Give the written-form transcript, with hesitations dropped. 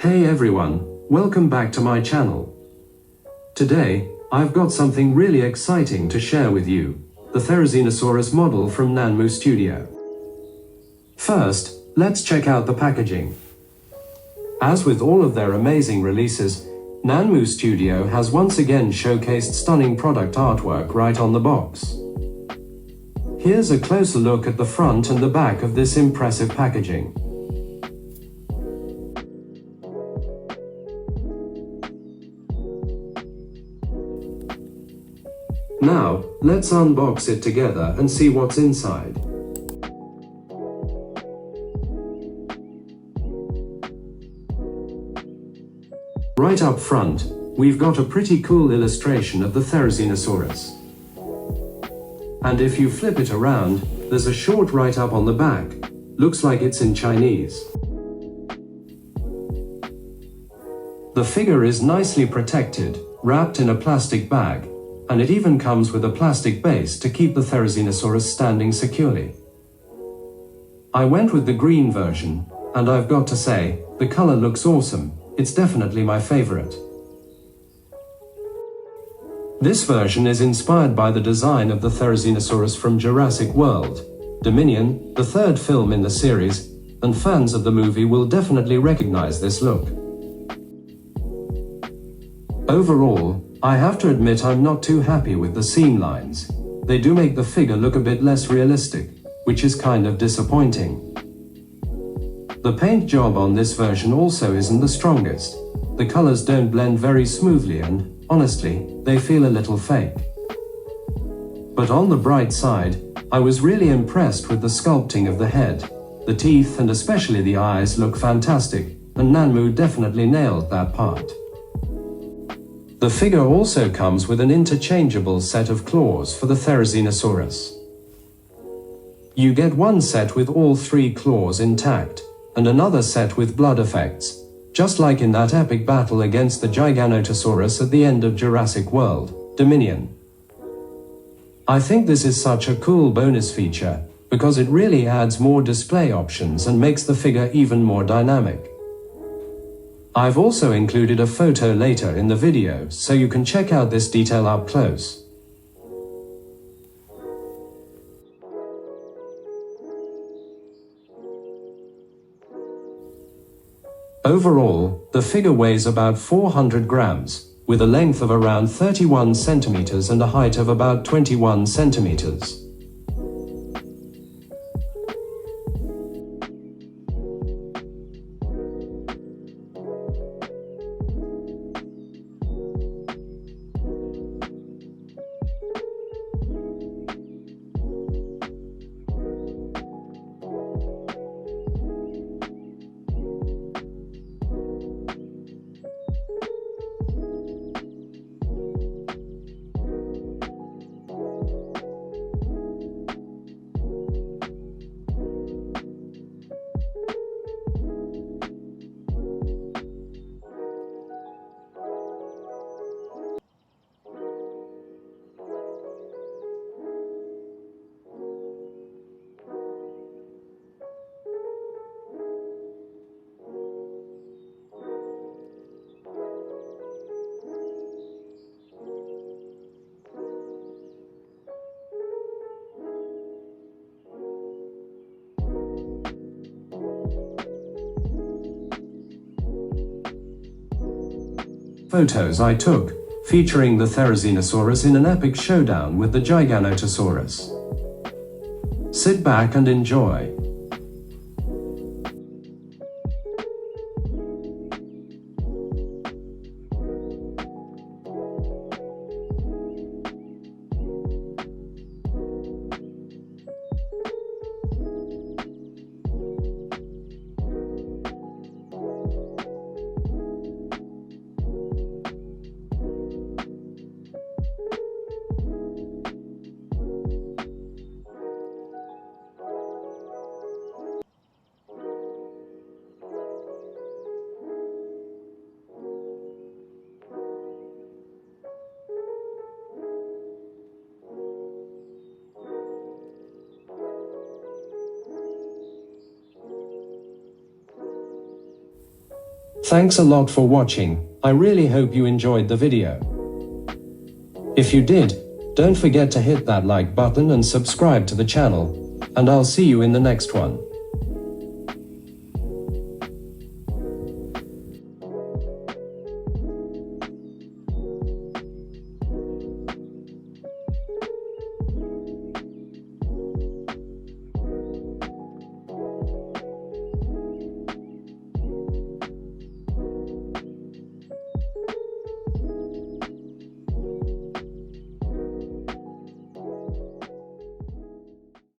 Hey everyone, welcome back to my channel. Today, I've got something really exciting to share with you, the Therizinosaurus model from Nanmu Studio. First, let's check out the packaging. As with all of their amazing releases, Nanmu Studio has once again showcased stunning product artwork right on the box. Here's a closer look at the front and the back of this impressive packaging. Now, let's unbox it together and see what's inside. Right up front, we've got a pretty cool illustration of the Therizinosaurus. And if you flip it around, there's a short write-up on the back. Looks like it's in Chinese. The figure is nicely protected, wrapped in a plastic bag, and it even comes with a plastic base to keep the Therizinosaurus standing securely. I went with the green version, and I've got to say, the color looks awesome. It's definitely my favorite. This version is inspired by the design of the Therizinosaurus from Jurassic World, Dominion, the third film in the series, and fans of the movie will definitely recognize this look. Overall, I have to admit I'm not too happy with the seam lines. They do make the figure look a bit less realistic, which is kind of disappointing. The paint job on this version also isn't the strongest. The colors don't blend very smoothly and, honestly, they feel a little fake. But on the bright side, I was really impressed with the sculpting of the head. The teeth and especially the eyes look fantastic, and Nanmu definitely nailed that part. The figure also comes with an interchangeable set of claws for the Therizinosaurus. You get one set with all three claws intact, and another set with blood effects, just like in that epic battle against the Giganotosaurus at the end of Jurassic World, Dominion. I think this is such a cool bonus feature, because it really adds more display options and makes the figure even more dynamic. I've also included a photo later in the video, so you can check out this detail up close. Overall, the figure weighs about 400 grams, with a length of around 31 centimeters and a height of about 21 centimeters. Photos I took, featuring the Therizinosaurus in an epic showdown with the Giganotosaurus. Sit back and enjoy. Thanks a lot for watching. I really hope you enjoyed the video. If you did, don't forget to hit that like button and subscribe to the channel, and I'll see you in the next one.